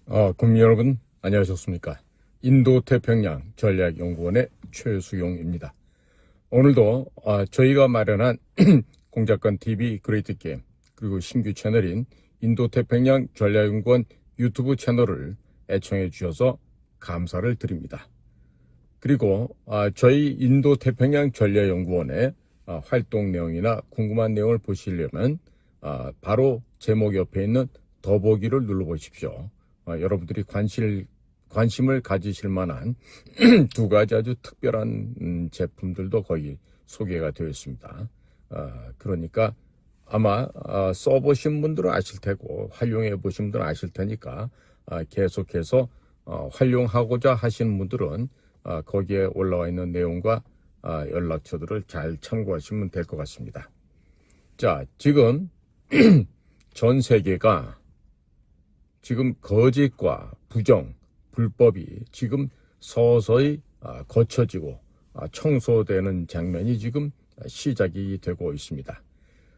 국민 여러분, 안녕하셨습니까? 인도태평양 전략연구원의 최수용입니다. 오늘도 저희가 마련한 공작권 TV 그레이트 게임, 그리고 신규 채널인 인도태평양 전략연구원 유튜브 채널을 애청해 주셔서 감사를 드립니다. 그리고 저희 인도태평양 전략연구원의 활동 내용이나 궁금한 내용을 보시려면 바로 제목 옆에 있는 더보기를 눌러보십시오. 여러분들이 관심을 가지실 만한 두 가지 아주 특별한 제품들도 거기 소개가 되어 있습니다. 그러니까 아마 써보신 분들은 아실 테고 활용해 보신 분들은 아실 테니까 계속해서 활용하고자 하시는 분들은 거기에 올라와 있는 내용과 연락처들을 잘 참고하시면 될 것 같습니다. 자, 지금 전 세계가 지금 거짓과 부정, 불법이 지금 서서히 거쳐지고 청소되는 장면이 지금 시작이 되고 있습니다.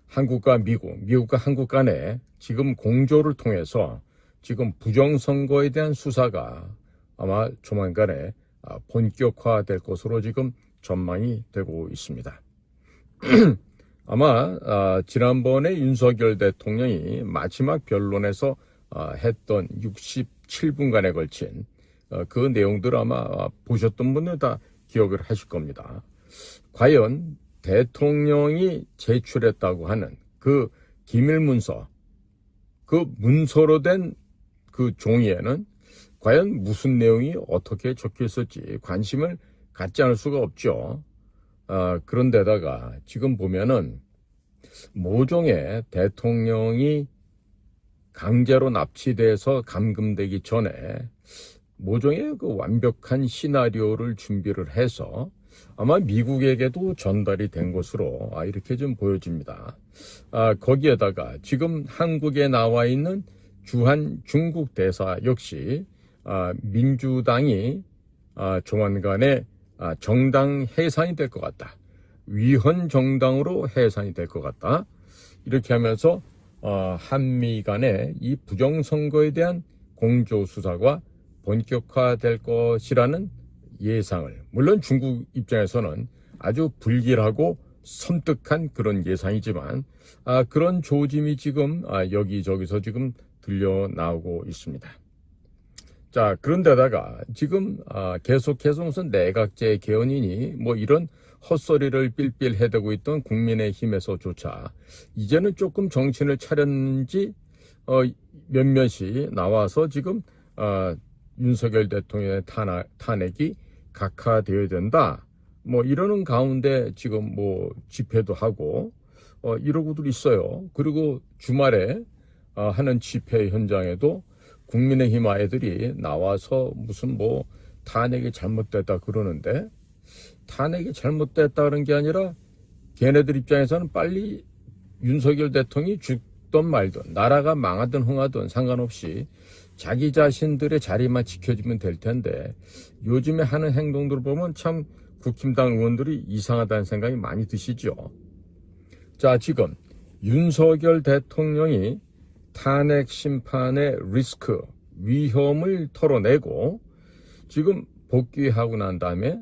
한국과 미국과 한국 간에 지금 공조를 통해서 지금 부정선거에 대한 수사가 아마 조만간에 본격화될 것으로 지금 전망이 되고 있습니다. 아마 지난번에 윤석열 대통령이 마지막 변론에서 했던 67분간에 걸친 그 내용들 아마 보셨던 분들 다 기억을 하실 겁니다. 과연 대통령이 제출했다고 하는 그 기밀문서, 그 문서로 된 그 종이에는 과연 무슨 내용이 어떻게 적혀 있을지 관심을 갖지 않을 수가 없죠. 그런데다가 지금 보면은 모종의 대통령이 강제로 납치돼서 감금되기 전에 모종의 그 완벽한 시나리오를 준비를 해서 아마 미국에게도 전달이 된 것으로 이렇게 좀 보여집니다. 거기에다가 지금 한국에 나와 있는 주한 중국 대사 역시 민주당이 조만간에 정당 해산이 될 것 같다. 위헌 정당으로 해산이 될 것 같다. 이렇게 하면서 한미 간의 이 부정선거에 대한 공조수사가 본격화될 것이라는 예상을, 물론 중국 입장에서는 아주 불길하고 섬뜩한 그런 예상이지만 그런 조짐이 지금 여기저기서 지금 들려 나오고 있습니다. 자, 그런데다가 지금 계속해서 무슨 내각제 개헌이니 뭐 이런 헛소리를 삘삘 해대고 있던 국민의힘에서조차 이제는 조금 정신을 차렸는지 몇몇이 나와서 지금 윤석열 대통령의 탄핵이 각하되어야 된다. 뭐 이러는 가운데 지금 뭐 집회도 하고 이러고들 있어요. 그리고 주말에 하는 집회 현장에도 국민의힘 아이들이 나와서 무슨 뭐 탄핵이 잘못됐다 그러는데, 탄핵이 잘못됐다는 게 아니라 걔네들 입장에서는 빨리 윤석열 대통령이 죽든 말든 나라가 망하든 흥하든 상관없이 자기 자신들의 자리만 지켜주면 될 텐데, 요즘에 하는 행동들을 보면 참 국힘당 의원들이 이상하다는 생각이 많이 드시죠. 자, 지금 윤석열 대통령이 탄핵 심판의 리스크, 위험을 털어내고 지금 복귀하고 난 다음에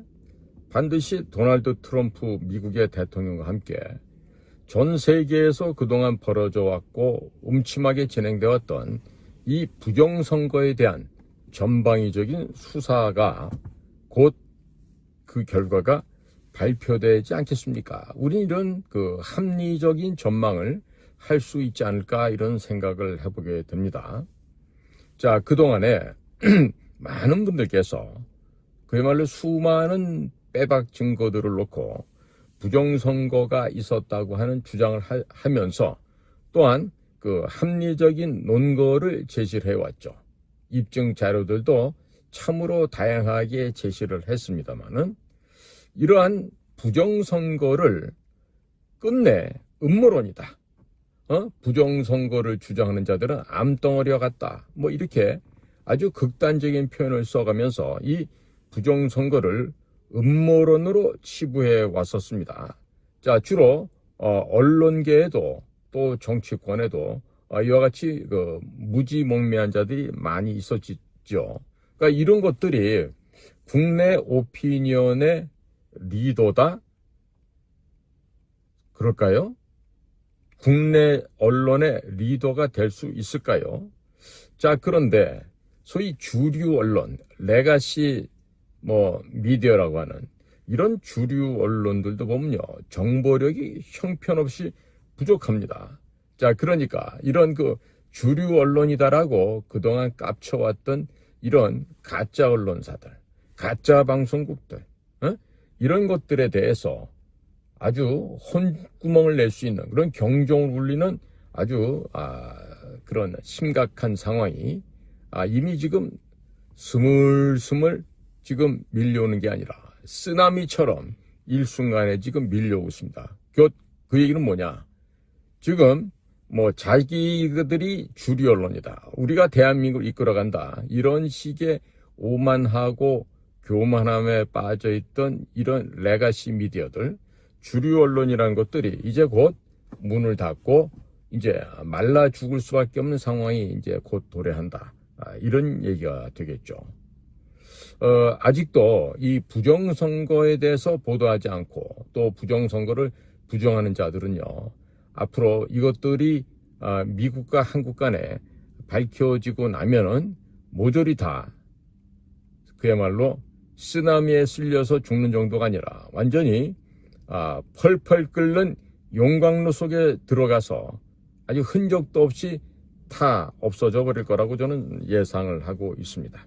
반드시 도널드 트럼프 미국의 대통령과 함께 전 세계에서 그동안 벌어져 왔고 음침하게 진행되어 왔던 이 부정선거에 대한 전방위적인 수사가 곧 그 결과가 발표되지 않겠습니까? 우리는 이런 그 합리적인 전망을 할 수 있지 않을까 이런 생각을 해보게 됩니다. 자, 그동안에 많은 분들께서 그야말로 수많은 빼박 증거들을 놓고 부정선거가 있었다고 하는 주장을 하면서 또한 그 합리적인 논거를 제시를 해왔죠. 입증 자료들도 참으로 다양하게 제시를 했습니다만은 이러한 부정선거를 끝내 음모론이다. 부정선거를 주장하는 자들은 암덩어리와 같다. 뭐 이렇게 아주 극단적인 표현을 써가면서 이 부정선거를 음모론으로 치부해 왔었습니다. 자, 주로 언론계에도 또 정치권에도 이와 같이 그 무지몽매한 자들이 많이 있었죠. 그러니까 이런 것들이 국내 오피니언의 리더다? 그럴까요? 국내 언론의 리더가 될 수 있을까요? 자, 그런데 소위 주류 언론, 레가시 미디어라고 하는 이런 주류 언론들도 보면요, 정보력이 형편없이 부족합니다. 자, 그러니까 이런 그 주류 언론이다라고 그동안 깝쳐왔던 이런 가짜 언론사들, 가짜 방송국들, 이런 것들에 대해서 아주 혼구멍을 낼 수 있는 그런 경종을 울리는 아주 그런 심각한 상황이 이미 지금 스물스물 지금 밀려오는 게 아니라 쓰나미처럼 일순간에 지금 밀려오고 있습니다. 그 얘기는 뭐냐? 지금 자기들이 주류 언론이다, 우리가 대한민국을 이끌어간다, 이런 식의 오만하고 교만함에 빠져있던 이런 레가시 미디어들, 주류 언론이라는 것들이 이제 곧 문을 닫고 이제 말라 죽을 수밖에 없는 상황이 이제 곧 도래한다, 이런 얘기가 되겠죠. 아직도 이 부정선거에 대해서 보도하지 않고 또 부정선거를 부정하는 자들은요, 앞으로 이것들이 미국과 한국 간에 밝혀지고 나면은 모조리 다 그야말로 쓰나미에 쓸려서 죽는 정도가 아니라 완전히 펄펄 끓는 용광로 속에 들어가서 아주 흔적도 없이 다 없어져 버릴 거라고 저는 예상을 하고 있습니다.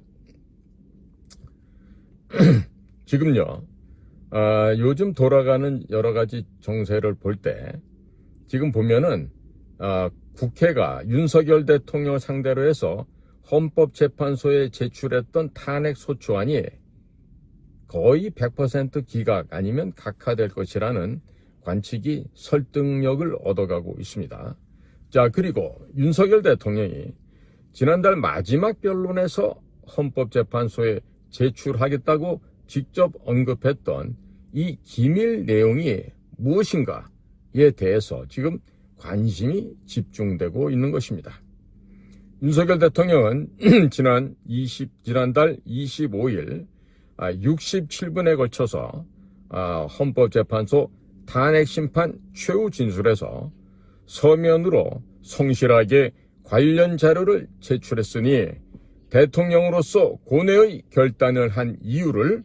지금요, 요즘 돌아가는 여러 가지 정세를 볼 때 지금 보면은 국회가 윤석열 대통령을 상대로 해서 헌법재판소에 제출했던 탄핵소추안이 거의 100% 기각 아니면 각하될 것이라는 관측이 설득력을 얻어가고 있습니다. 자, 그리고 윤석열 대통령이 지난달 마지막 변론에서 헌법재판소에 제출하겠다고 직접 언급했던 이 기밀 내용이 무엇인가에 대해서 지금 관심이 집중되고 있는 것입니다. 윤석열 대통령은 지난달 25일 67분에 걸쳐서 헌법재판소 탄핵심판 최후 진술에서 서면으로 성실하게 관련 자료를 제출했으니 대통령으로서 고뇌의 결단을 한 이유를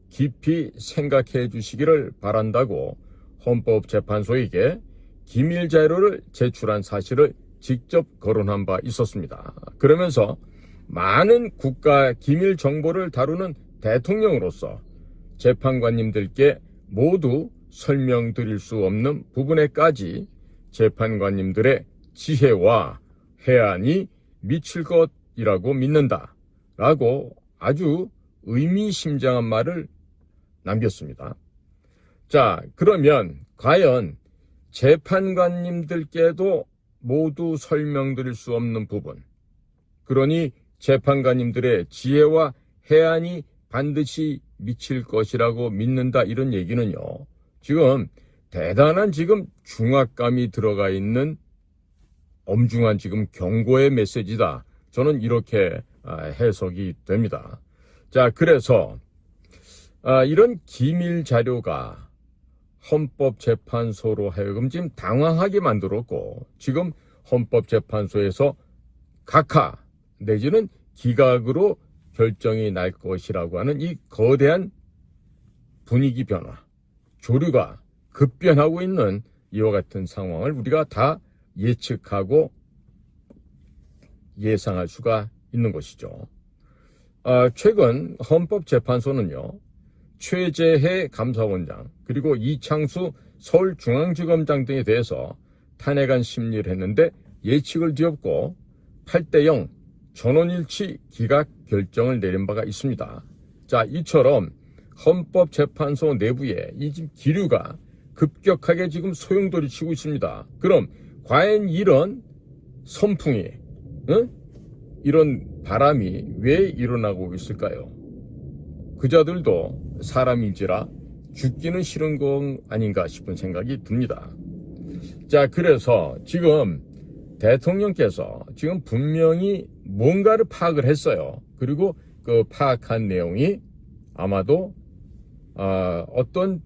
깊이 생각해 주시기를 바란다고 헌법재판소에게 기밀 자료를 제출한 사실을 직접 거론한 바 있었습니다. 그러면서 많은 국가 기밀 정보를 다루는 대통령으로서 재판관님들께 모두 설명드릴 수 없는 부분에까지 재판관님들의 지혜와 해안이 미칠 것이라고 믿는다 라고 아주 의미심장한 말을 남겼습니다. 자, 그러면 과연 재판관님들께도 모두 설명드릴 수 없는 부분, 그러니 재판관님들의 지혜와 해안이 반드시 미칠 것이라고 믿는다, 이런 얘기는요, 지금 대단한 지금 중압감이 들어가 있는 엄중한 지금 경고의 메시지다, 저는 이렇게 해석이 됩니다. 자, 그래서 이런 기밀 자료가 헌법재판소로 하여금 지금 당황하게 만들었고, 지금 헌법재판소에서 각하 내지는 기각으로 결정이 날 것이라고 하는 이 거대한 분위기 변화, 조류가 급변하고 있는 이와 같은 상황을 우리가 다 예측하고 예상할 수가 있는 것이죠. 최근 헌법재판소는요, 최재해 감사원장 그리고 이창수 서울중앙지검장 등에 대해서 탄핵안 심리를 했는데 예측을 뒤엎고 8대0 전원일치 기각 결정을 내린 바가 있습니다. 자, 이처럼 헌법재판소 내부에 이 기류가 급격하게 지금 소용돌이치고 있습니다. 그럼 과연 이런 선풍이, 이런 바람이 왜 일어나고 있을까요? 그자들도 사람인지라 죽기는 싫은 건 아닌가 싶은 생각이 듭니다. 자, 그래서 지금 대통령께서 지금 분명히 뭔가를 파악을 했어요. 그리고 그 파악한 내용이 아마도 어떤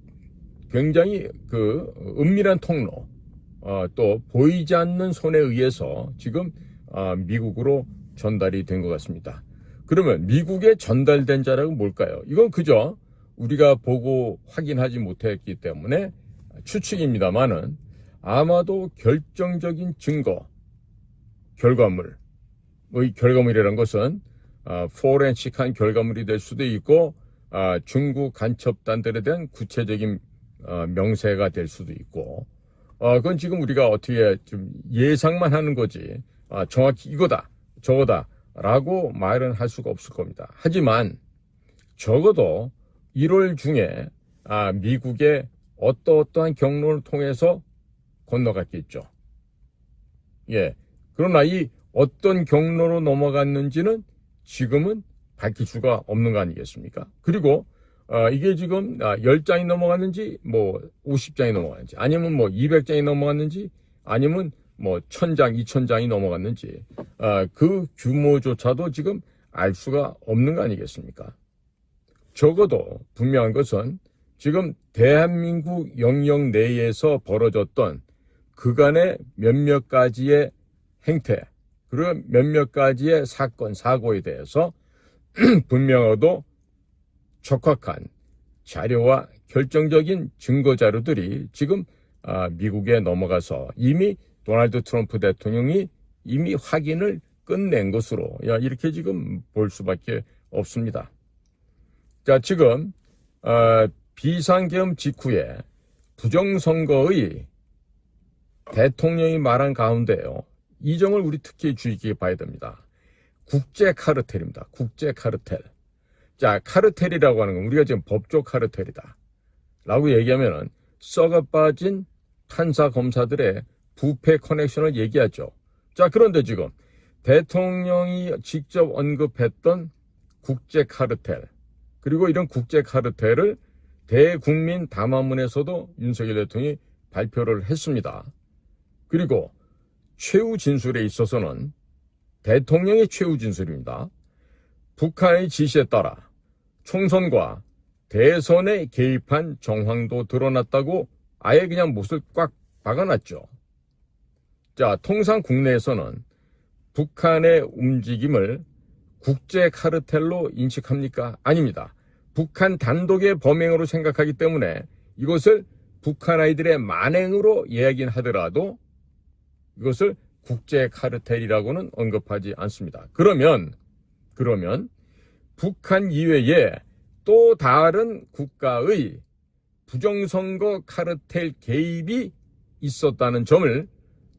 굉장히 그 은밀한 통로, 또 보이지 않는 손에 의해서 지금 미국으로 전달이 된 것 같습니다. 그러면 미국에 전달된 자라고 뭘까요? 이건 그저 우리가 보고 확인하지 못했기 때문에 추측입니다만은 아마도 결정적인 증거, 결과물, 이 결과물이라는 것은 포렌식한 결과물이 될 수도 있고 중국 간첩단들에 대한 구체적인 명세가 될 수도 있고 그건 지금 우리가 어떻게 좀 예상만 하는 거지 정확히 이거다 저거다 라고 말은 할 수가 없을 겁니다. 하지만 적어도 1월 중에 미국의 어떠한 경로를 통해서 건너갔겠죠. 예. 그러나 이 어떤 경로로 넘어갔는지는 지금은 밝힐 수가 없는 거 아니겠습니까? 그리고 이게 지금 10장이 넘어갔는지 뭐 50장이 넘어갔는지 아니면 뭐 200장이 넘어갔는지 아니면 뭐 1000장, 2000장이 넘어갔는지 그 규모조차도 지금 알 수가 없는 거 아니겠습니까? 적어도 분명한 것은 지금 대한민국 영역 내에서 벌어졌던 그간의 몇몇 가지의 행태 그리고 몇몇 가지의 사건, 사고에 대해서 분명하도 적확한 자료와 결정적인 증거 자료들이 지금 미국에 넘어가서 이미 도널드 트럼프 대통령이 이미 확인을 끝낸 것으로 이렇게 지금 볼 수밖에 없습니다. 자, 지금 비상계엄 직후에 부정선거의 대통령이 말한 가운데요. 이 점을 우리 특히 주의 깊게 봐야 됩니다. 국제 카르텔입니다. 국제 카르텔. 자, 카르텔이라고 하는 건 우리가 지금 법조 카르텔이다 라고 얘기하면은 썩어 빠진 판사 검사들의 부패 커넥션을 얘기하죠. 자, 그런데 지금 대통령이 직접 언급했던 국제 카르텔 그리고 이런 국제 카르텔을 대국민 담화문에서도 윤석열 대통령이 발표를 했습니다. 그리고 최후 진술에 있어서는 대통령의 최후 진술입니다. 북한의 지시에 따라 총선과 대선에 개입한 정황도 드러났다고 아예 그냥 못을 꽉 박아놨죠. 자, 통상 국내에서는 북한의 움직임을 국제 카르텔로 인식합니까? 아닙니다. 북한 단독의 범행으로 생각하기 때문에 이것을 북한 아이들의 만행으로 이야기는 하더라도 이것을 국제 카르텔이라고는 언급하지 않습니다. 그러면 북한 이외에 또 다른 국가의 부정선거 카르텔 개입이 있었다는 점을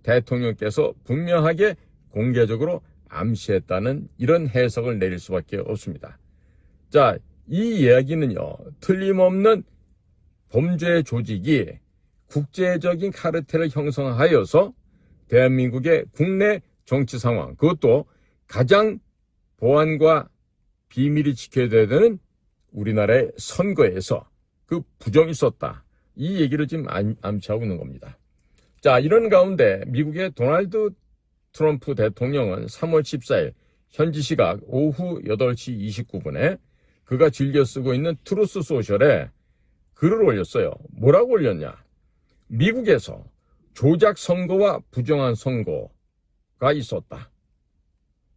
대통령께서 분명하게 공개적으로 암시했다는 이런 해석을 내릴 수밖에 없습니다. 자, 이 이야기는요, 틀림없는 범죄 조직이 국제적인 카르텔을 형성하여서 대한민국의 국내 정치 상황, 그것도 가장 보안과 비밀이 지켜야 되는 우리나라의 선거에서 그 부정이 있었다. 이 얘기를 지금 암시하고 있는 겁니다. 자, 이런 가운데 미국의 도널드 트럼프 대통령은 3월 14일 현지 시각 오후 8시 29분에 그가 즐겨 쓰고 있는 트루스 소셜에 글을 올렸어요. 뭐라고 올렸냐? 미국에서 조작 선거와 부정한 선거가 있었다.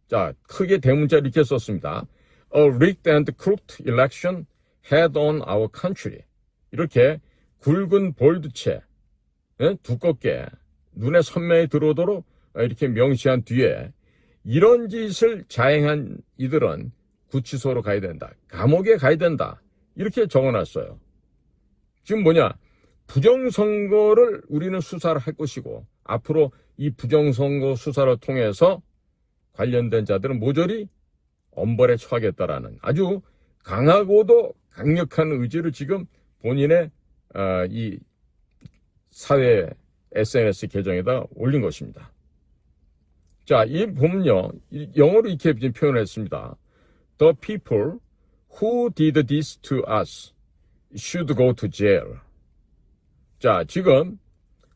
자, 크게 대문자로 이렇게 썼습니다. A rigged and crooked election had on our country. 이렇게 굵은 볼드체, 두껍게 눈에 선명히 들어오도록 이렇게 명시한 뒤에 이런 짓을 자행한 이들은 구치소로 가야 된다. 감옥에 가야 된다. 이렇게 적어놨어요. 지금 뭐냐? 부정선거를 우리는 수사를 할 것이고 앞으로 이 부정선거 수사를 통해서 관련된 자들은 모조리 엄벌에 처하겠다라는 아주 강하고도 강력한 의지를 지금 본인의 이 사회 SNS 계정에다 올린 것입니다. 자, 이 보면요, 영어로 이렇게 표현했습니다. The people who did this to us should go to jail. 자, 지금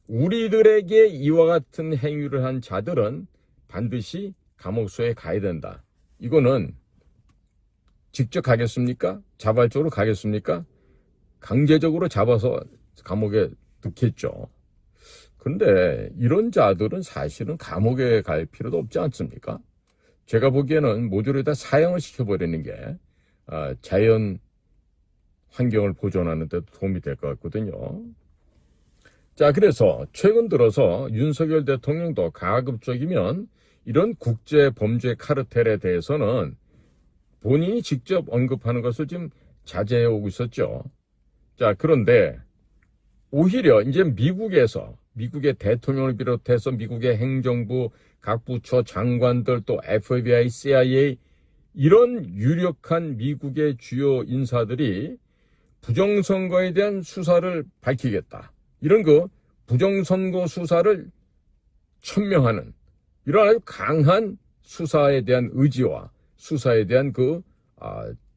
우리들에게 이와 같은 행위를 한 자들은 반드시 감옥소에 가야 된다. 이거는 직접 가겠습니까? 자발적으로 가겠습니까? 강제적으로 잡아서 감옥에 넣겠죠. 그런데 이런 자들은 사실은 감옥에 갈 필요도 없지 않습니까? 제가 보기에는 모조리 다 사형을 시켜버리는 게 자연 환경을 보존하는 데도 도움이 될 것 같거든요. 자, 그래서 최근 들어서 윤석열 대통령도 가급적이면 이런 국제 범죄 카르텔에 대해서는 본인이 직접 언급하는 것을 지금 자제해 오고 있었죠. 자, 그런데 오히려 이제 미국의 대통령을 비롯해서 미국의 행정부, 각 부처 장관들, 또 FBI, CIA 이런 유력한 미국의 주요 인사들이 부정선거에 대한 수사를 밝히겠다. 이런 부정선거 수사를 천명하는 이런 아주 강한 수사에 대한 의지와 수사에 대한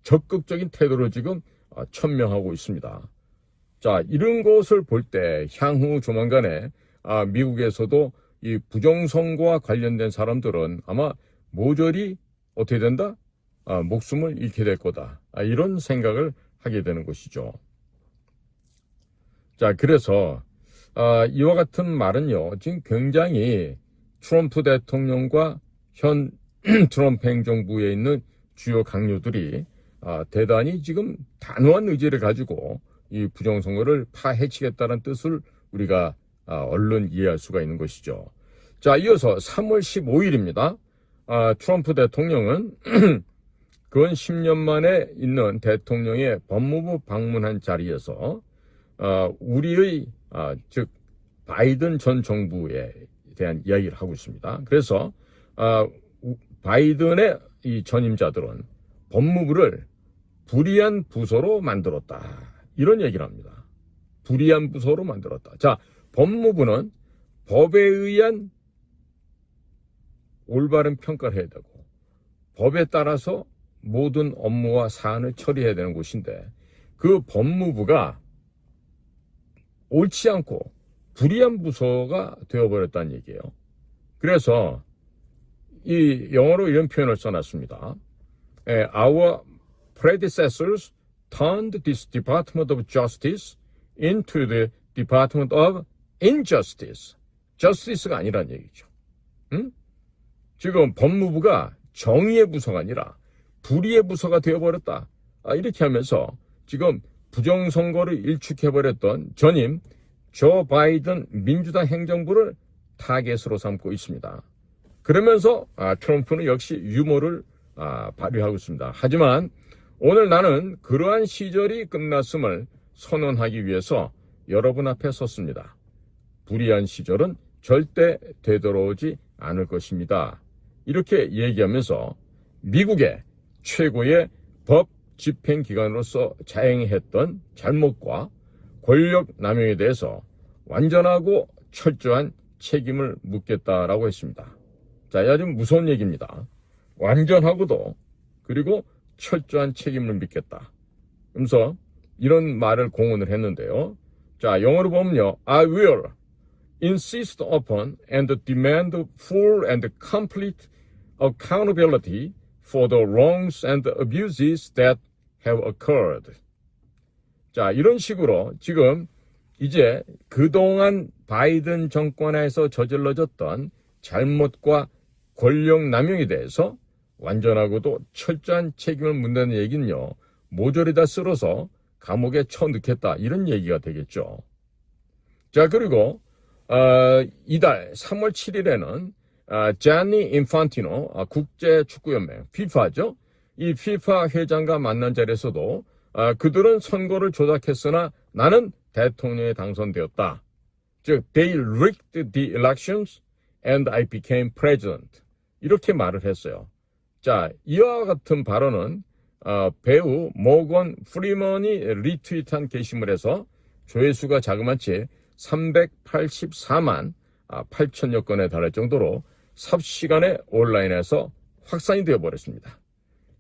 적극적인 태도를 지금 천명하고 있습니다. 자, 이런 것을 볼 때 향후 조만간에 미국에서도 이 부정선거와 관련된 사람들은 아마 모조리 어떻게 된다? 목숨을 잃게 될 거다. 이런 생각을 하게 되는 것이죠. 자, 그래서 이와 같은 말은요, 지금 굉장히 트럼프 대통령과 현 트럼프 행정부에 있는 주요 강요들이 대단히 지금 단호한 의지를 가지고 이 부정선거를 파헤치겠다는 뜻을 우리가 얼른 이해할 수가 있는 것이죠. 자, 이어서 3월 15일입니다. 트럼프 대통령은 근 10년 만에 있는 대통령의 법무부 방문한 자리에서 우리의 즉 바이든 전 정부에 대한 이야기를 하고 있습니다. 그래서 바이든의 이 전임자들은 법무부를 불의한 부서로 만들었다. 이런 얘기를 합니다. 불의한 부서로 만들었다. 자, 법무부는 법에 의한 올바른 평가를 해야 되고 법에 따라서 모든 업무와 사안을 처리해야 되는 곳인데 그 법무부가 옳지 않고 불의한 부서가 되어버렸다는 얘기예요. 그래서 이 영어로 이런 표현을 써놨습니다. Our predecessors turned this Department of Justice into the Department of Injustice. Justice가 아니란 얘기죠. 응? 지금 법무부가 정의의 부서가 아니라 불의의 부서가 되어버렸다. 이렇게 하면서 지금 부정선거를 일축해버렸던 전임 조 바이든 민주당 행정부를 타겟으로 삼고 있습니다. 그러면서 트럼프는 역시 유머를 발휘하고 있습니다. 하지만 오늘 나는 그러한 시절이 끝났음을 선언하기 위해서 여러분 앞에 섰습니다. 불의한 시절은 절대 되돌아오지 않을 것입니다. 이렇게 얘기하면서 미국의 최고의 법 집행기관으로서 자행했던 잘못과 권력 남용에 대해서 완전하고 철저한 책임을 묻겠다라고 했습니다. 자, 이 아주 무서운 얘기입니다. 완전하고도 그리고 철저한 책임을 묻겠다. 그래서 이런 말을 공언을 했는데요. 자, 영어로 보면요. I will insist upon and demand full and complete accountability for the wrongs and abuses that have occurred. 자, 이런 식으로 지금 이제 그동안 바이든 정권에서 저질러졌던 잘못과 권력 남용에 대해서 완전하고도 철저한 책임을 묻는 얘기는요. 모조리 다 쓸어서 감옥에 쳐넣겠다. 이런 얘기가 되겠죠. 자, 그리고 이달 3월 7일에는 자니 인판티노 국제축구연맹 FIFA죠. 이 FIFA 회장과 만난 자리에서도 그들은 선거를 조작했으나 나는 대통령에 당선되었다. 즉, they rigged the elections and I became president. 이렇게 말을 했어요. 자, 이와 같은 발언은 배우 모건 프리먼이 리트윗한 게시물에서 조회수가 자그마치 384만 8천여 건에 달할 정도로 삽시간에 온라인에서 확산이 되어버렸습니다.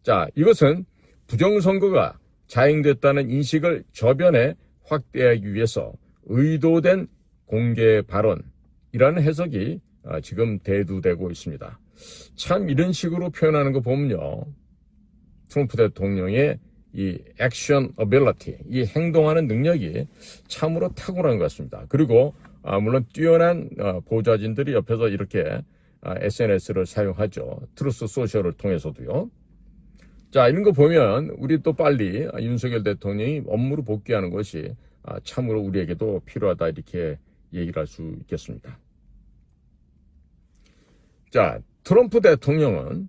자, 이것은 부정선거가 자행됐다는 인식을 저변에 확대하기 위해서 의도된 공개 발언이라는 해석이 지금 대두되고 있습니다. 참 이런 식으로 표현하는 거 보면요, 트럼프 대통령의 이 액션 어빌리티, 이 행동하는 능력이 참으로 탁월한 것 같습니다. 그리고 물론 뛰어난 보좌진들이 옆에서 이렇게 SNS를 사용하죠. 트루스 소셜을 통해서도요. 자, 이런 거 보면 우리 또 빨리 윤석열 대통령이 업무로 복귀하는 것이 참으로 우리에게도 필요하다, 이렇게 얘기를 할 수 있겠습니다. 자, 트럼프 대통령은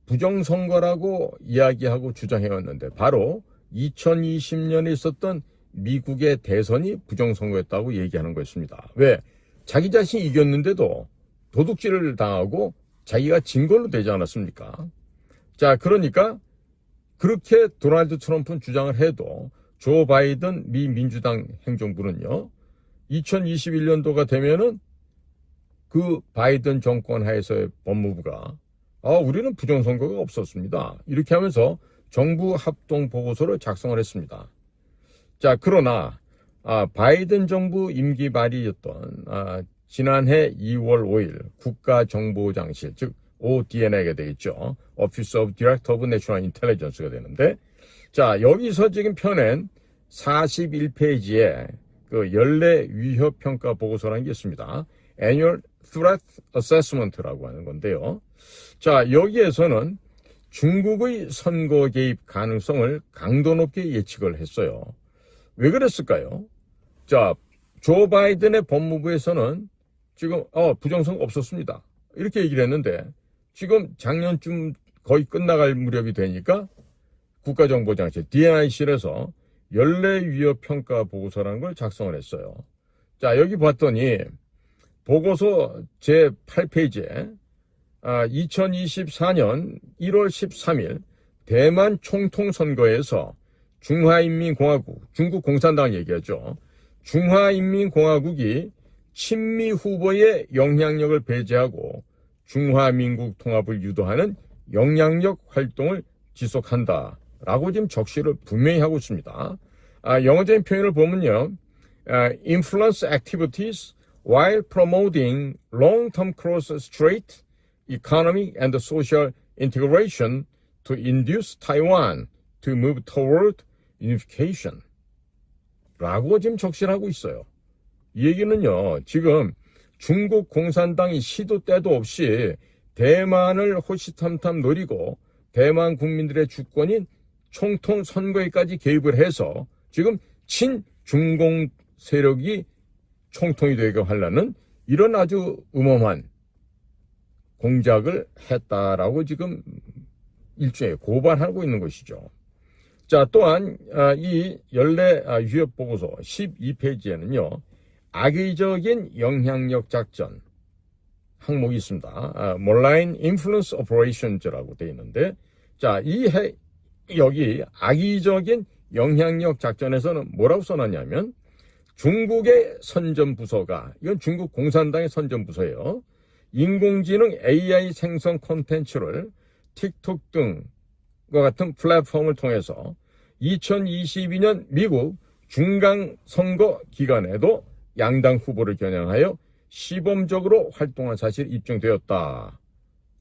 부정선거라고 이야기하고 주장해왔는데 바로 2020년에 있었던 미국의 대선이 부정선거였다고 얘기하는 것입니다. 왜? 자기 자신이 이겼는데도 도둑질을 당하고 자기가 진 걸로 되지 않았습니까? 자, 그러니까 그렇게 도널드 트럼프는 주장을 해도 조 바이든 미 민주당 행정부는요, 2021년도가 되면은 그 바이든 정권 하에서의 법무부가 우리는 부정선거가 없었습니다, 이렇게 하면서 정부 합동 보고서를 작성을 했습니다. 자, 그러나 바이든 정부 임기 말이었던 지난해 2월 5일 국가정보장실, 즉 ODNA가 되겠죠. Office of Director of National Intelligence가 되는데, 자, 여기서 지금 펴낸 41페이지에 그 연례 위협 평가 보고서라는 게 있습니다. Annual Threat Assessment라고 하는 건데요. 자, 여기에서는 중국의 선거 개입 가능성을 강도 높게 예측을 했어요. 왜 그랬을까요? 자, 조 바이든의 법무부에서는 지금 부정선거 없었습니다, 이렇게 얘기를 했는데, 지금 작년쯤 거의 끝나갈 무렵이 되니까 국가정보장실 DNI실에서 연례 위협 평가 보고서라는 걸 작성을 했어요. 자, 여기 봤더니 보고서 제8페이지에 2024년 1월 13일 대만 총통선거에서 중화인민공화국, 중국 공산당 얘기하죠. 중화인민공화국이 친미 후보의 영향력을 배제하고 중화민국 통합을 유도하는 영향력 활동을 지속한다라고 지금 적시를 분명히 하고 있습니다. 영어적인 표현을 보면요, influence activities while promoting long-term cross-strait economic and social integration to induce Taiwan to move toward unification 라고 지금 적시를 하고 있어요. 이 얘기는요, 지금 중국 공산당이 시도 때도 없이 대만을 호시탐탐 노리고 대만 국민들의 주권인 총통 선거에까지 개입을 해서 지금 친중공 세력이 총통이 되게 하려는 이런 아주 음험한 공작을 했다라고 지금 일종의 고발하고 있는 것이죠. 자, 또한 이 연례 위협 보고서 12페이지에는요, 악의적인 영향력 작전 항목이 있습니다. Malign Influence Operations라고 되어 있는데, 자, 여기 악의적인 영향력 작전에서는 뭐라고 써놨냐면, 중국의 선전부서가, 이건 중국 공산당의 선전부서예요, 인공지능 AI 생성 콘텐츠를 틱톡 등과 같은 플랫폼을 통해서 2022년 미국 중간선거 기간에도 양당 후보를 겨냥하여 시범적으로 활동한 사실이 입증되었다.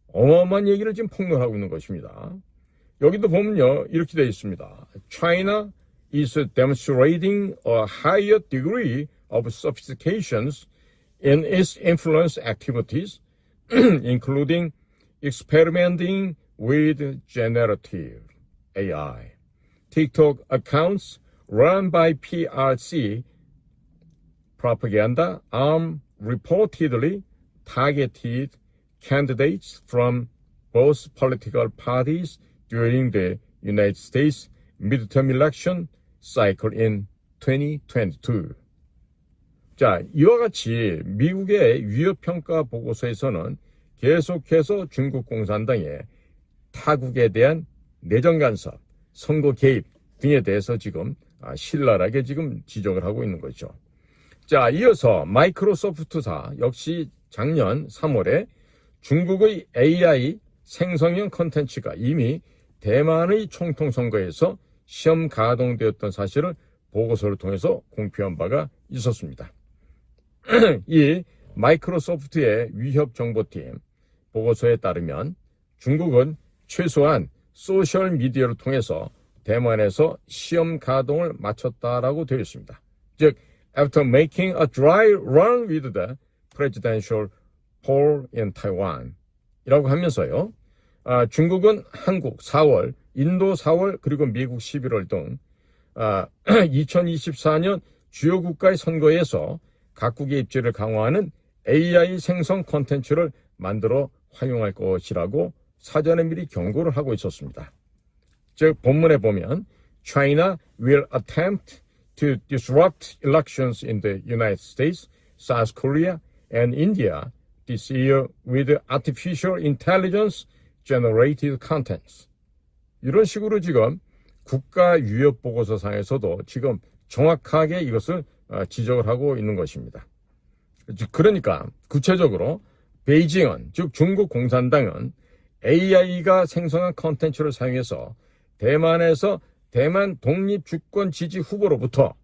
어마어마한 얘기를 지금 폭로하고 있는 것입니다. 여기도 보면요, 이렇게 되어 있습니다. China is demonstrating a higher degree of sophistication in its influence activities, including experimenting with generative AI. TikTok accounts run by PRC propaganda reportedly targeted candidates from both political parties during the United States midterm election cycle in 2022. 자, 이와 같이 미국의 위협평가 보고서에서는 계속해서 중국 공산당의 타국에 대한 내정 간섭, 선거 개입 등에 대해서 지금 신랄하게 지금 지적을 하고 있는 거죠. 자, 이어서 마이크로소프트사 역시 작년 3월에 중국의 AI 생성형 콘텐츠가 이미 대만의 총통 선거에서 시험 가동되었던 사실을 보고서를 통해서 공표한 바가 있었습니다. 이 마이크로소프트의 위협정보팀 보고서에 따르면 중국은 최소한 소셜미디어를 통해서 대만에서 시험 가동을 마쳤다라고 되어 있습니다. 즉, after making a dry run with the presidential poll in Taiwan 이라고 하면서요. 중국은 한국 4월, 인도 4월, 그리고 미국 11월 등 2024년 주요 국가의 선거에서 각국의 입지를 강화하는 AI 생성 콘텐츠를 만들어 활용할 것이라고 사전에 미리 경고를 하고 있었습니다. 즉 본문에 보면 China will attempt to disrupt elections in the United States, South Korea, and India this year with artificial intelligence generated contents. 이런 식으로 지금 국가 위협 보고서상에서도 지금 정확하게 이것을 지적을 하고 있는 것입니다. 그러니까 구체적으로 베이징은, 즉 중국 공산당은 AI가 생성한 컨텐츠를 사용해서 대만에서 대만 독립주권 지지 후보로부터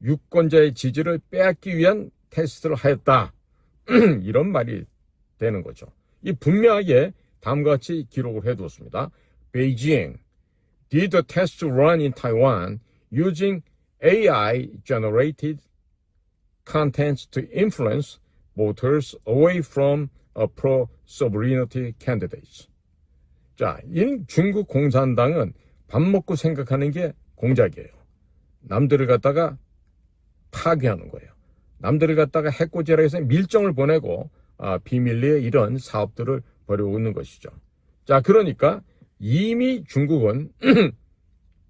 유권자의 지지를 빼앗기 위한 테스트를 하였다. 이런 말이 되는 거죠. 이 분명하게 다음과 같이 기록을 해두었습니다. Beijing did a test run in Taiwan using AI-generated contents to influence voters away from a pro-sovereignty candidates. 자, 이 중국 공산당은 밥 먹고 생각하는 게 공작이에요. 남들을 갖다가 파괴하는 거예요. 남들을 갖다가 해코지라 해서 밀정을 보내고 비밀리에 이런 사업들을 벌이고 있는 것이죠. 자, 그러니까 이미 중국은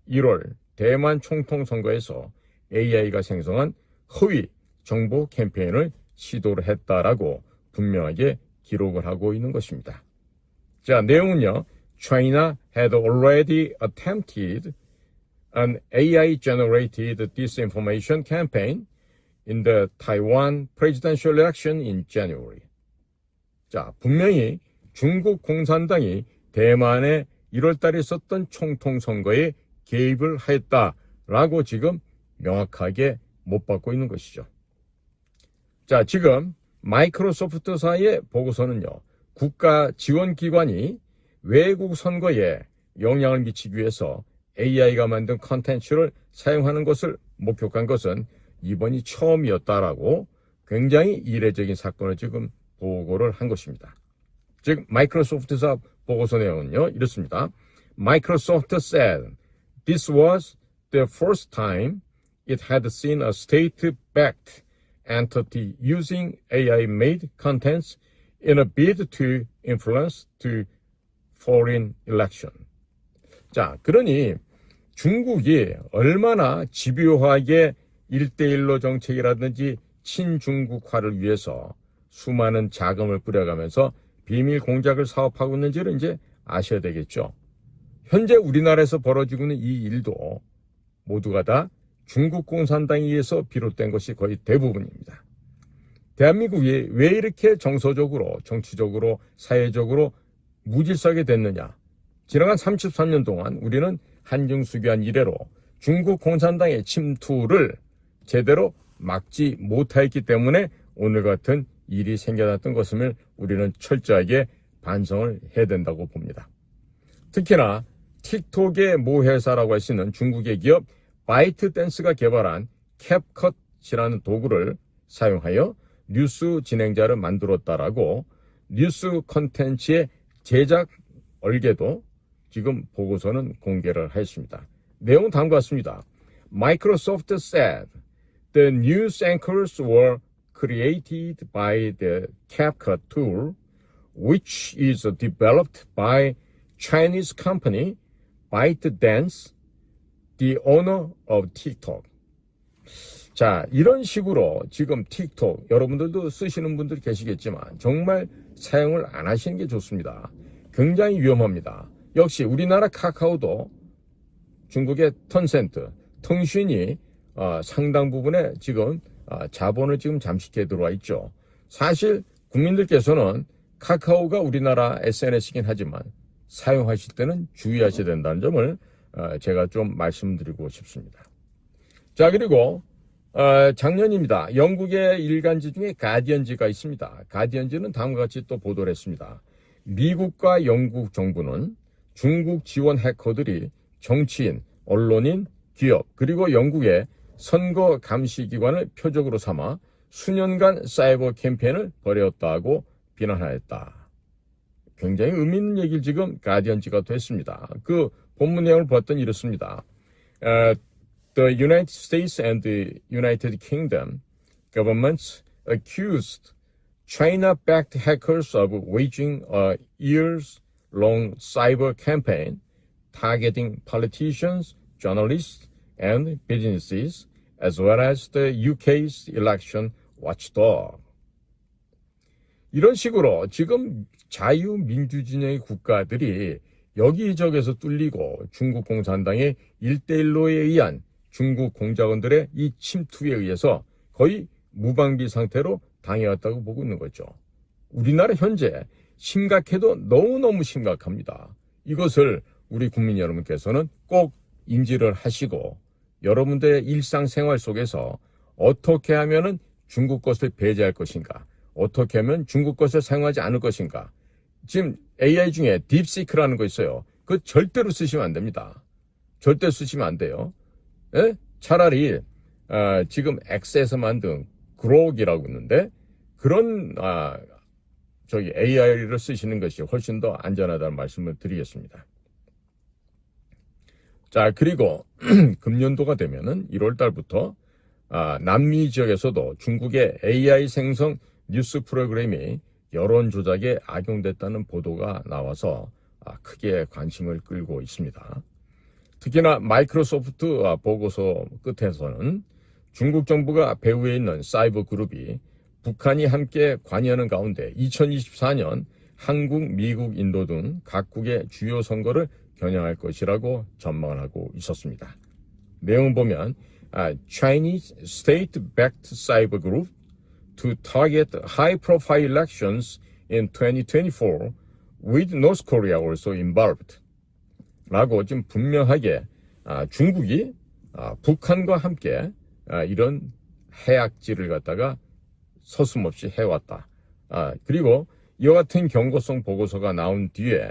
1월 대만 총통 선거에서 AI가 생성한 허위 정보 캠페인을 시도를 했다라고 분명하게 기록을 하고 있는 것입니다. 자, 내용은요. China had already attempted an AI-generated disinformation campaign in the Taiwan presidential election in January. 자, 분명히 중국 공산당이 대만에 1월 달에 있었던 총통 선거에 개입을 하였다라고 지금 명확하게 못 받고 있는 것이죠. 자, 지금 마이크로소프트사의 보고서는요. 국가 지원기관이 외국 선거에 영향을 미치기 위해서 AI가 만든 컨텐츠를 사용하는 것을 목격한 것은 이번이 처음이었다라고 굉장히 이례적인 사건을 지금 보고를 한 것입니다. 즉 마이크로소프트사 보고서 내용은요. 이렇습니다. Microsoft said this was the first time it had seen a state-backed entity using AI-made contents in a bid to influence the foreign election. 자, 그러니 중국이 얼마나 집요하게 1대1로 정책이라든지 친중국화를 위해서 수많은 자금을 뿌려가면서 비밀 공작을 사업하고 있는지를 이제 아셔야 되겠죠. 현재 우리나라에서 벌어지고 있는 이 일도 모두가 다 중국 공산당에 의해서 비롯된 것이 거의 대부분입니다. 대한민국이 왜 이렇게 정서적으로, 정치적으로, 사회적으로 무질서하게 됐느냐. 지나간 33년 동안 우리는 한중수교한 이래로 중국 공산당의 침투를 제대로 막지 못하였기 때문에 오늘 같은 일이 생겨났던 것임을 우리는 철저하게 반성을 해야 된다고 봅니다. 특히나 틱톡의 모회사라고 할 수 있는 중국의 기업 바이트댄스가 개발한 캡컷이라는 도구를 사용하여 뉴스 진행자를 만들었다라고 뉴스 콘텐츠의 제작 얼개도 지금 보고서는 공개를 했습니다. 내용은 다음과 같습니다. Microsoft said the news anchors were created by the CapCut tool, which is developed by Chinese company ByteDance, the owner of TikTok. 자, 이런 식으로 지금 틱톡, 여러분들도 쓰시는 분들 계시겠지만 정말 사용을 안 하시는 게 좋습니다. 굉장히 위험합니다. 역시 우리나라 카카오도 중국의 텐센트,腾讯이 상당 부분에 지금 자본을 지금 잠식해 들어와 있죠. 사실 국민들께서는 카카오가 우리나라 SNS이긴 하지만 사용하실 때는 주의하셔야 된다는 점을 제가 좀 말씀드리고 싶습니다. 자, 그리고 작년입니다. 영국의 일간지 중에 가디언지가 있습니다. 가디언지는 다음과 같이 또 보도를 했습니다. 미국과 영국 정부는 중국 지원 해커들이 정치인, 언론인, 기업 그리고 영국의 선거 감시기관을 표적으로 삼아 수년간 사이버 캠페인을 벌였다고 비난하였다. 굉장히 의미 있는 얘기를 지금 가디언지가 또 했습니다. 그 본문 내용을 봤더니 이렇습니다. The United States and the United Kingdom governments accused China-backed hackers of waging a years-long cyber campaign targeting politicians, journalists, and businesses, as well as the UK's election watchdog. 이런 식으로 지금 자유민주진영의 국가들이 여기저기서 뚫리고 중국 공산당의 1대1로에 의한 중국 공작원들의 이 침투에 의해서 거의 무방비 상태로 당해왔다고 보고 있는 거죠. 우리나라 현재 심각해도 너무너무 심각합니다. 이것을 우리 국민 여러분께서는 꼭 인지를 하시고 여러분들의 일상생활 속에서 어떻게 하면은 중국 것을 배제할 것인가, 어떻게 하면 중국 것을 사용하지 않을 것인가. 지금 AI 중에 딥시크라는 거 있어요. 그거 절대로 쓰시면 안 됩니다. 절대 쓰시면 안 돼요. 예? 차라리 지금 X에서 만든 그록이라고 있는데 그런 AI를 쓰시는 것이 훨씬 더 안전하다는 말씀을 드리겠습니다. 자, 그리고 금년도가 되면은 1월 달부터 남미 지역에서도 중국의 AI 생성 뉴스 프로그램이 여론 조작에 악용됐다는 보도가 나와서 크게 관심을 끌고 있습니다. 특히나 마이크로소프트 보고서 끝에서는 중국 정부가 배후에 있는 사이버 그룹이 북한이 함께 관여하는 가운데 2024년 한국, 미국, 인도 등 각국의 주요 선거를 겨냥할 것이라고 전망을 하고 있었습니다. 내용을 보면 Chinese state-backed cyber group to target high-profile elections in 2024 with North Korea also involved. 라고 지금 분명하게 중국이 북한과 함께 이런 해악질을 갖다가 서슴없이 해왔다. 그리고 이와 같은 경고성 보고서가 나온 뒤에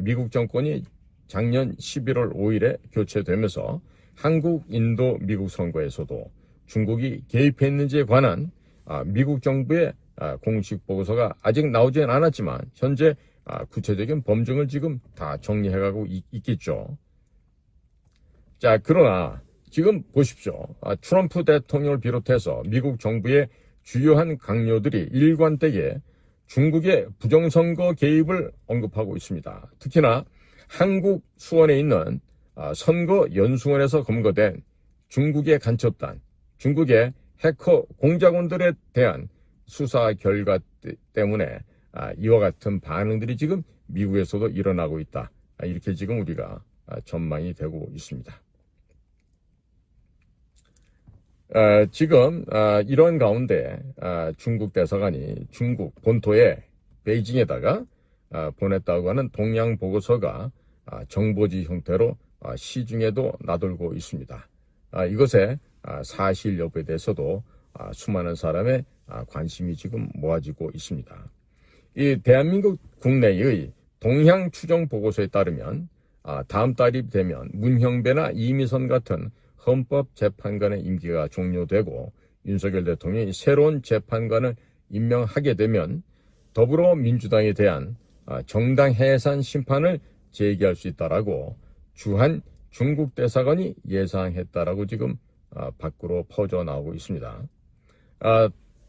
미국 정권이 작년 11월 5일에 교체되면서 한국, 인도, 미국 선거에서도 중국이 개입했는지에 관한 미국 정부의 공식 보고서가 아직 나오진 않았지만 현재 구체적인 범증을 지금 다 정리해가고 있겠죠. 자, 그러나 지금 보십시오. 트럼프 대통령을 비롯해서 미국 정부의 주요한 강요들이 일관되게 중국의 부정선거 개입을 언급하고 있습니다. 특히나 한국 수원에 있는 선거연수원에서 검거된 중국의 간첩단, 중국의 해커 공작원들에 대한 수사 결과 때문에 이와 같은 반응들이 지금 미국에서도 일어나고 있다. 이렇게 지금 우리가 전망이 되고 있습니다. 지금 이런 가운데 중국 대사관이 중국 본토의 베이징에다가 보냈다고 하는 동향 보고서가 정보지 형태로 시중에도 나돌고 있습니다. 이것의 사실 여부에 대해서도 수많은 사람의 관심이 지금 모아지고 있습니다. 이 대한민국 국내의 동향 추정 보고서에 따르면 다음 달이 되면 문형배나 이미선 같은 헌법재판관의 임기가 종료되고 윤석열 대통령이 새로운 재판관을 임명하게 되면 더불어민주당에 대한 정당 해산 심판을 제기할 수 있다라고 주한 중국 대사관이 예상했다라고 지금 밖으로 퍼져나오고 있습니다.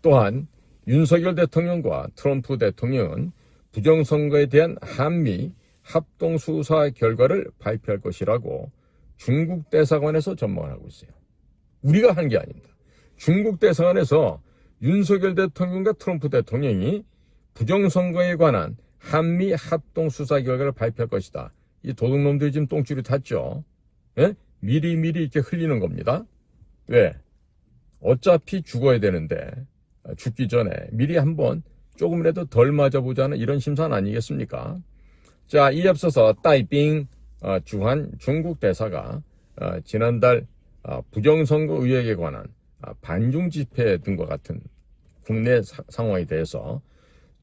또한 윤석열 대통령과 트럼프 대통령은 부정선거에 대한 한미 합동수사 결과를 발표할 것이라고 중국 대사관에서 전망을 하고 있어요. 우리가 한 게 아닙니다. 중국 대사관에서 윤석열 대통령과 트럼프 대통령이 부정선거에 관한 한미 합동수사 결과를 발표할 것이다. 이 도둑놈들이 지금 똥줄이 탔죠. 예? 미리미리 이렇게 흘리는 겁니다. 왜? 어차피 죽어야 되는데 죽기 전에 미리 한번 조금이라도 덜 맞아보자는 이런 심산 아니겠습니까? 자, 이에 앞서서 따이빙 주한 중국 대사가 지난달 부정선거 의혹에 관한 반중 집회 등과 같은 국내 상황에 대해서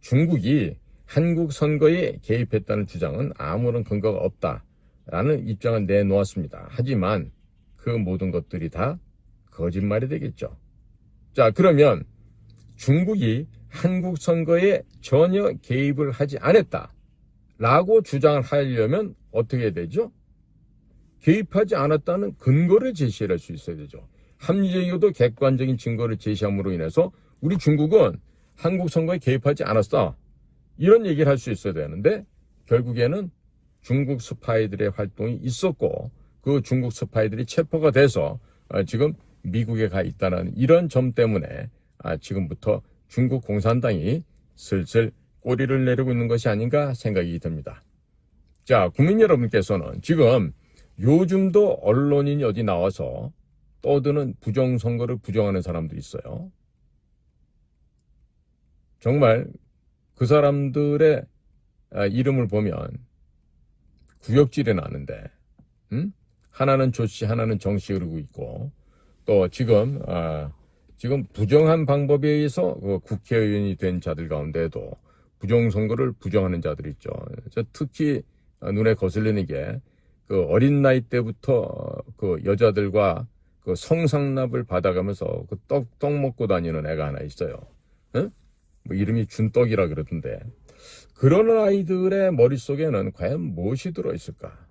중국이 한국 선거에 개입했다는 주장은 아무런 근거가 없다라는 입장을 내놓았습니다. 하지만 그 모든 것들이 다 거짓말이 되겠죠. 자, 그러면 중국이 한국 선거에 전혀 개입을 하지 않았다라고 주장을 하려면 어떻게 되죠? 개입하지 않았다는 근거를 제시할 수 있어야 되죠. 합리적이고도 객관적인 증거를 제시함으로 인해서 우리 중국은 한국 선거에 개입하지 않았어, 이런 얘기를 할 수 있어야 되는데, 결국에는 중국 스파이들의 활동이 있었고 그 중국 스파이들이 체포가 돼서 지금 미국에 가 있다는 이런 점 때문에 지금부터 중국 공산당이 슬슬 꼬리를 내리고 있는 것이 아닌가 생각이 듭니다. 자, 국민 여러분께서는 지금 요즘도 언론인이 어디 나와서 떠드는 부정선거를 부정하는 사람들이 있어요. 정말 그 사람들의 이름을 보면 구역질이 나는데, 하나는 조씨, 하나는 정씨 그러고 있고, 또 지금 부정한 방법에 의해서 국회의원이 된 자들 가운데에도 부정선거를 부정하는 자들이 있죠. 특히 눈에 거슬리는 게 그 어린 나이 때부터 그 여자들과 그 성상납을 받아가면서 그 떡 먹고 다니는 애가 하나 있어요. 응? 뭐 이름이 준떡이라 그러던데, 그런 아이들의 머릿속에는 과연 무엇이 들어있을까?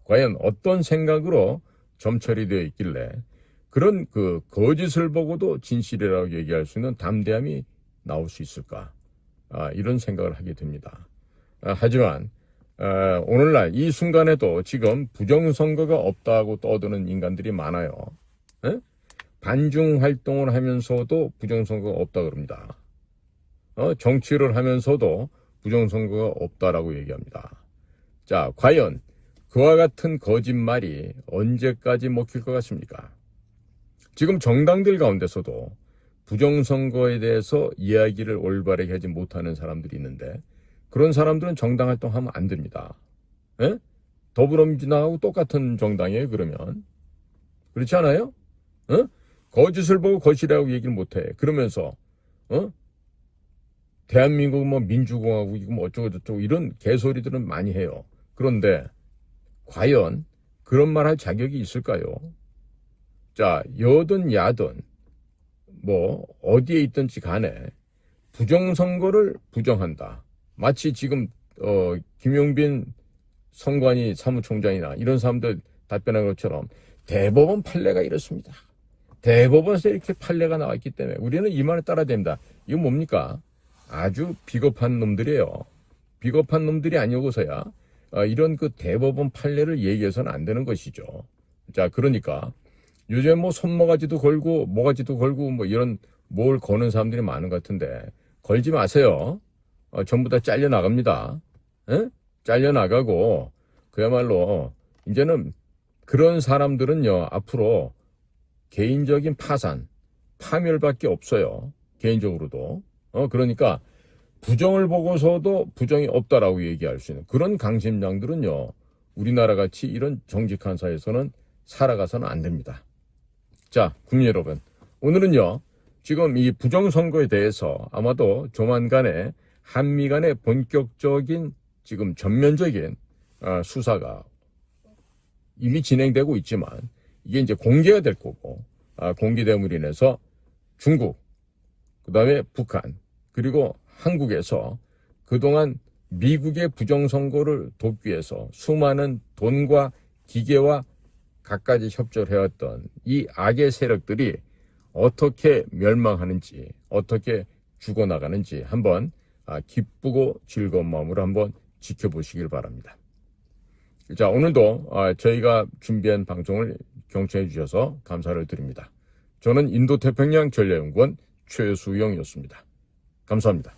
과연 어떤 생각으로 점철이 되어 있길래 그런 그 거짓을 보고도 진실이라고 얘기할 수 있는 담대함이 나올 수 있을까? 이런 생각을 하게 됩니다. 하지만 오늘날 이 순간에도 지금 부정선거가 없다고 떠드는 인간들이 많아요. 반중 활동을 하면서도 부정선거가 없다 그럽니다. 정치를 하면서도 부정선거가 없다라고 얘기합니다. 자, 과연 그와 같은 거짓말이 언제까지 먹힐 것 같습니까? 지금 정당들 가운데서도 부정선거에 대해서 이야기를 올바르게 하지 못하는 사람들이 있는데, 그런 사람들은 정당 활동하면 안 됩니다. 더불어민주당하고 똑같은 정당이에요, 그러면. 그렇지 않아요? 거짓을 보고 거짓이라고 얘기를 못해. 그러면서 대한민국 뭐 민주공화국이고 뭐 어쩌고저쩌고 이런 개소리들은 많이 해요. 그런데 과연 그런 말 할 자격이 있을까요? 자, 여든 야든 뭐 어디에 있든지 간에 부정선거를 부정한다. 마치 지금 김용빈 선관위 사무총장이나 이런 사람들 답변한 것처럼 대법원 판례가 이렇습니다. 대법원에서 이렇게 판례가 나왔기 때문에 우리는 이 말에 따라야 됩니다. 이거 뭡니까? 아주 비겁한 놈들이에요. 비겁한 놈들이 아니고서야 이런 그 대법원 판례를 얘기해서는 안 되는 것이죠. 자, 그러니까 요즘 뭐 손모가지도 걸고 모가지도 걸고 뭐 이런 뭘 거는 사람들이 많은 것 같은데, 걸지 마세요. 전부 다 잘려나갑니다. 잘려나가고 그야말로 이제는 그런 사람들은요, 앞으로 개인적인 파산, 파멸밖에 없어요. 개인적으로도. 그러니까 부정을 보고서도 부정이 없다라고 얘기할 수 있는 그런 강심장들은요, 우리나라 같이 이런 정직한 사회에서는 살아가서는 안 됩니다. 자, 국민 여러분, 오늘은요, 지금 이 부정선거에 대해서 아마도 조만간에 한미 간의 본격적인 지금 전면적인 수사가 이미 진행되고 있지만, 이게 이제 공개가 될 거고, 공개됨으로 인해서 중국, 그 다음에 북한, 그리고 한국에서 그동안 미국의 부정선거를 돕기 위해서 수많은 돈과 기계와 갖가지 협조를 해왔던 이 악의 세력들이 어떻게 멸망하는지, 어떻게 죽어나가는지 한번 기쁘고 즐거운 마음으로 한번 지켜보시길 바랍니다. 자, 오늘도 저희가 준비한 방송을 경청해 주셔서 감사를 드립니다. 저는 인도태평양 전략연구원 최수영이었습니다. 감사합니다.